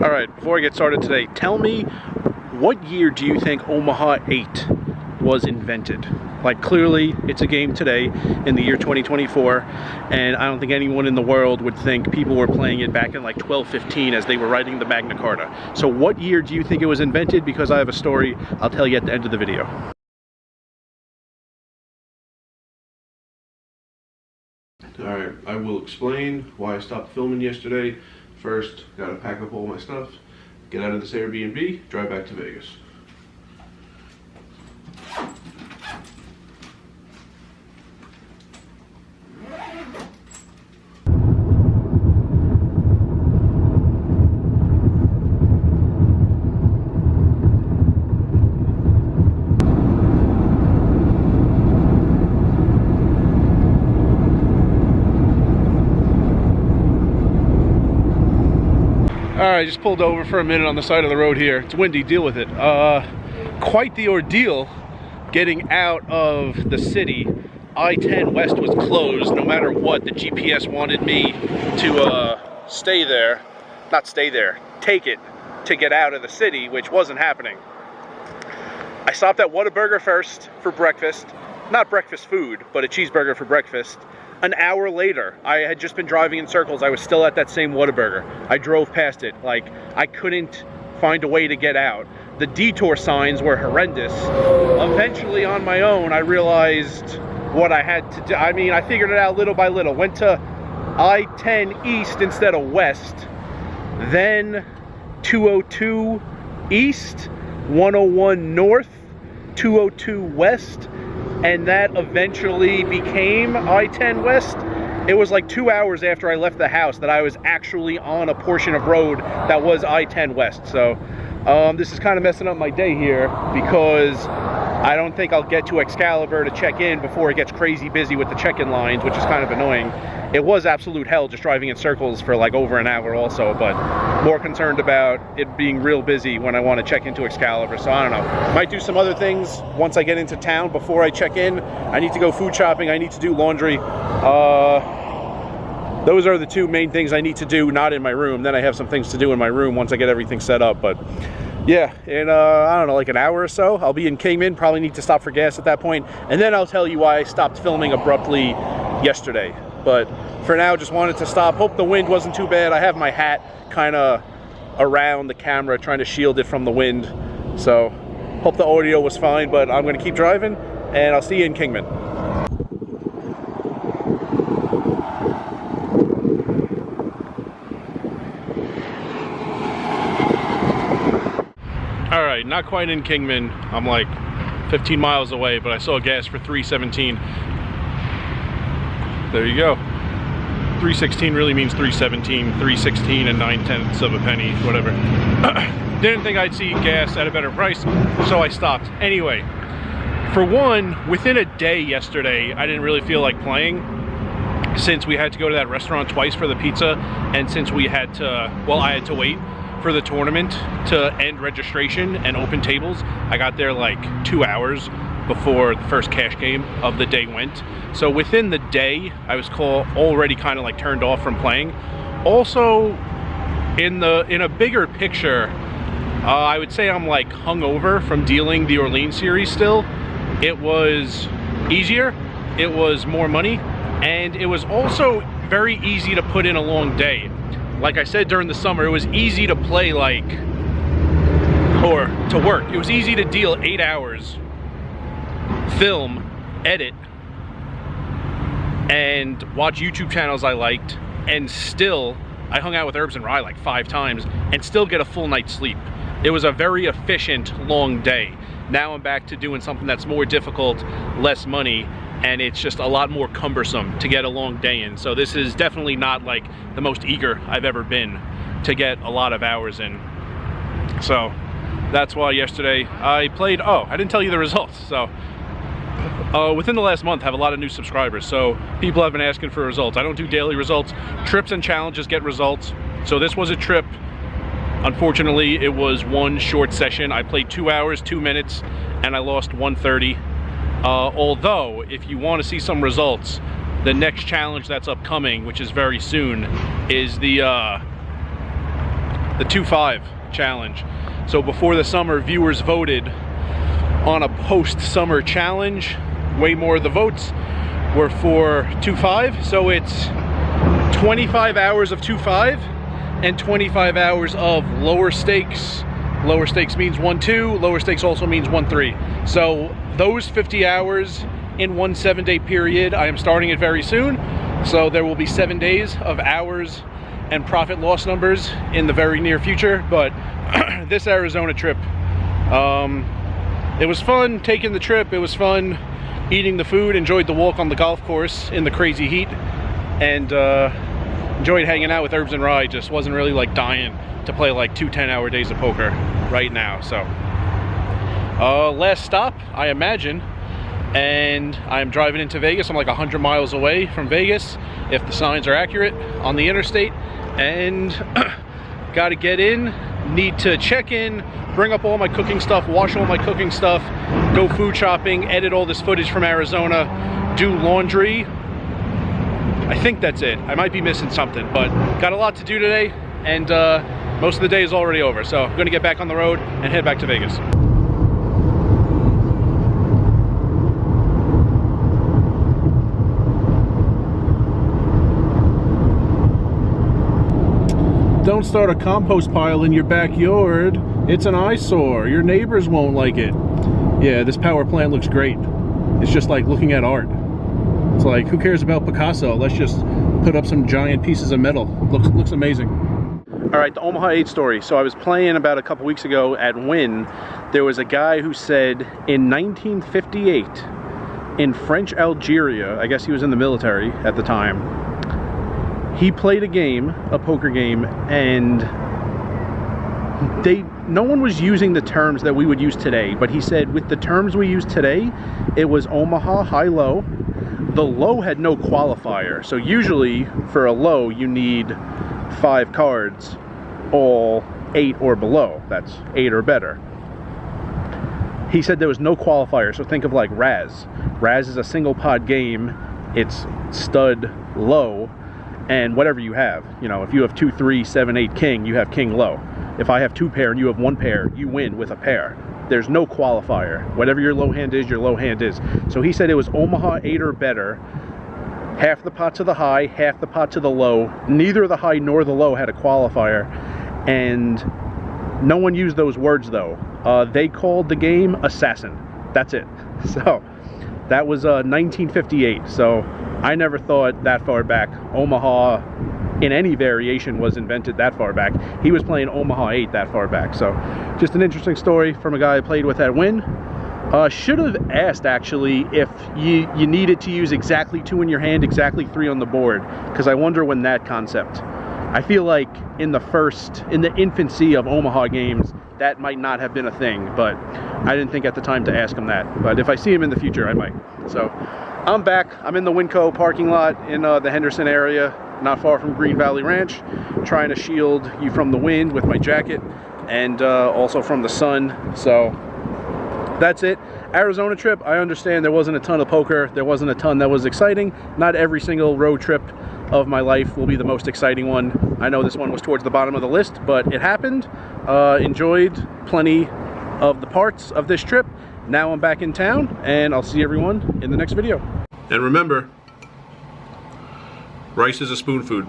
All right, before I get started today, tell me, what year do you think Omaha 8 was invented? Like, clearly it's a game today in the year 2024, and I don't think anyone in the world would think people were playing it back in like 1215 as they were writing the Magna Carta. So what year do you think it was invented? Because I have a story I'll tell you at the end of the video. Alright, I will explain why I stopped filming yesterday. First, gotta pack up all my stuff, get out of this Airbnb, drive back to Vegas. Alright, just pulled over for a minute on the side of the road here. It's windy, deal with it. Quite the ordeal getting out of the city. I-10 West was closed. No matter what, the GPS wanted me to stay there. Not stay there, take it to get out of the city, which wasn't happening. I stopped at Whataburger first for breakfast. Not breakfast food, but a cheeseburger for breakfast. An hour later, I had just been driving in circles. I was still at that same Whataburger. I drove past it. Like, I couldn't find a way to get out. The detour signs were horrendous. Eventually, on my own, I realized what I had to do. I mean, I figured it out little by little. Went to I-10 East instead of West. Then 202 East, 101 North, 202 West. And that eventually became I-10 West. It was like 2 hours after I left the house that I was actually on a portion of road that was I-10 West. So this is kind of messing up my day here because I don't think I'll get to Excalibur to check in before it gets crazy busy with the check-in lines, which is kind of annoying. It was absolute hell just driving in circles for like over an hour also, but more concerned about it being real busy when I want to check into Excalibur. So I don't know. Might do some other things once I get into town before I check in. I need to go food shopping. I need to do laundry. Those are the two main things I need to do, not in my room. Then I have some things to do in my room once I get everything set up. But yeah, in I don't know, like an hour or so, I'll be in Kingman. Probably need to stop for gas at that point. And then I'll tell you why I stopped filming abruptly yesterday. But for now, just wanted to stop. Hope the wind wasn't too bad. I have my hat kind of around the camera, trying to shield it from the wind. So hope the audio was fine, but I'm going to keep driving, and I'll see you in Kingman. All right, not quite in Kingman. I'm like 15 miles away, but I saw gas for $3.17. There you go. 316 really means 317, 316 and 9/10 of a penny, whatever. Didn't think I'd see gas at a better price, so I stopped. Anyway, for one, within a day yesterday, I didn't really feel like playing since we had to go to that restaurant twice for the pizza, and since we had to, well, I had to wait for the tournament to end registration and open tables. I got there like 2 hours before the first cash game of the day went. So within the day, I was already kind of like turned off from playing. Also, in a bigger picture, I would say I'm like hungover from dealing the Orleans series still. It was easier, it was more money, and it was also very easy to put in a long day. Like I said, during the summer, it was easy to play like, or to work. It was easy to deal 8 hours, film, edit, and watch YouTube channels I liked, and still, I hung out with Herbs and Rye like 5 times, and still get a full night's sleep. It was a very efficient, long day. Now I'm back to doing something that's more difficult, less money, and it's just a lot more cumbersome to get a long day in. So this is definitely not like the most eager I've ever been to get a lot of hours in. So that's why yesterday I played, oh, I didn't tell you the results. So within the last month, I have a lot of new subscribers. So people have been asking for results. I don't do daily results. Trips and challenges get results. So this was a trip. Unfortunately, it was one short session. I played 2 hours, 2 minutes, and I lost 130. Although, if you want to see some results, the next challenge that's upcoming, which is very soon, is the the 2-5 challenge. So before the summer, viewers voted on a post-summer challenge. Way more of the votes were for 2-5. So it's 25 hours of 2-5 and 25 hours of lower stakes. Lower stakes means 1-2, lower stakes also means 1-3. So those 50 hours in one 7-day period, I am starting it very soon. So there will be 7 days of hours and profit loss numbers in the very near future. But this Arizona trip, it was fun taking the trip. It was fun eating the food, enjoyed the walk on the golf course in the crazy heat, and enjoyed hanging out with Herbs and Rye. Just wasn't really like dying to play like 2 10-hour days of poker right now. So last stop, I imagine, and I'm driving into Vegas. I'm like 100 miles away from Vegas, if the signs are accurate, on the interstate, and got to get in, need to check in, bring up all my cooking stuff, wash all my cooking stuff, go food shopping, edit all this footage from Arizona, do laundry. I think that's it. I might be missing something, but got a lot to do today, and most of the day is already over. So I'm gonna get back on the road and head back to Vegas. Don't start a compost pile in your backyard. It's an eyesore. Your neighbors won't like it. Yeah, this power plant looks great. It's just like looking at art. It's like, who cares about Picasso? Let's just put up some giant pieces of metal. Looks amazing. All right, the Omaha 8 story. So I was playing about a couple weeks ago at Wynn. There was a guy who said in 1958, in French Algeria, I guess he was in the military at the time, he played a game, a poker game, and no one was using the terms that we would use today, but he said with the terms we use today, it was Omaha high-low. The low had no qualifier, so usually for a low you need 5 cards, all 8 or below. That's 8 or better. He said there was no qualifier, so think of like Raz. Raz is a single pot game. It's stud low, and whatever you have, you know, if you have 2, 3, 7, 8 king, you have king low. If I have 2 pair and you have 1 pair, you win with a pair. There's no qualifier. Whatever your low hand is, your low hand is. So he said it was Omaha 8 or better. Half the pot to the high, half the pot to the low. Neither the high nor the low had a qualifier. And no one used those words though. They called the game Assassin. That's it. So that was 1958. So I never thought that far back Omaha in any variation was invented that far back. He was playing Omaha 8 that far back. So just an interesting story from a guy I played with at Wynn. Should have asked actually if you needed to use exactly 2 in your hand, exactly 3 on the board, because I wonder when that concept. I feel like in the infancy of Omaha games, that might not have been a thing, but I didn't think at the time to ask him that. But if I see him in the future, I might. So I'm back. I'm in the Winco parking lot in the Henderson area, not far from Green Valley Ranch, trying to shield you from the wind with my jacket and also from the sun. So that's it. Arizona trip, I understand there wasn't a ton of poker. There wasn't a ton that was exciting. Not every single road trip of my life will be the most exciting one. I know this one was towards the bottom of the list, but it happened. Enjoyed plenty of the parts of this trip. Now I'm back in town, and I'll see everyone in the next video. And remember, rice is a spoon food.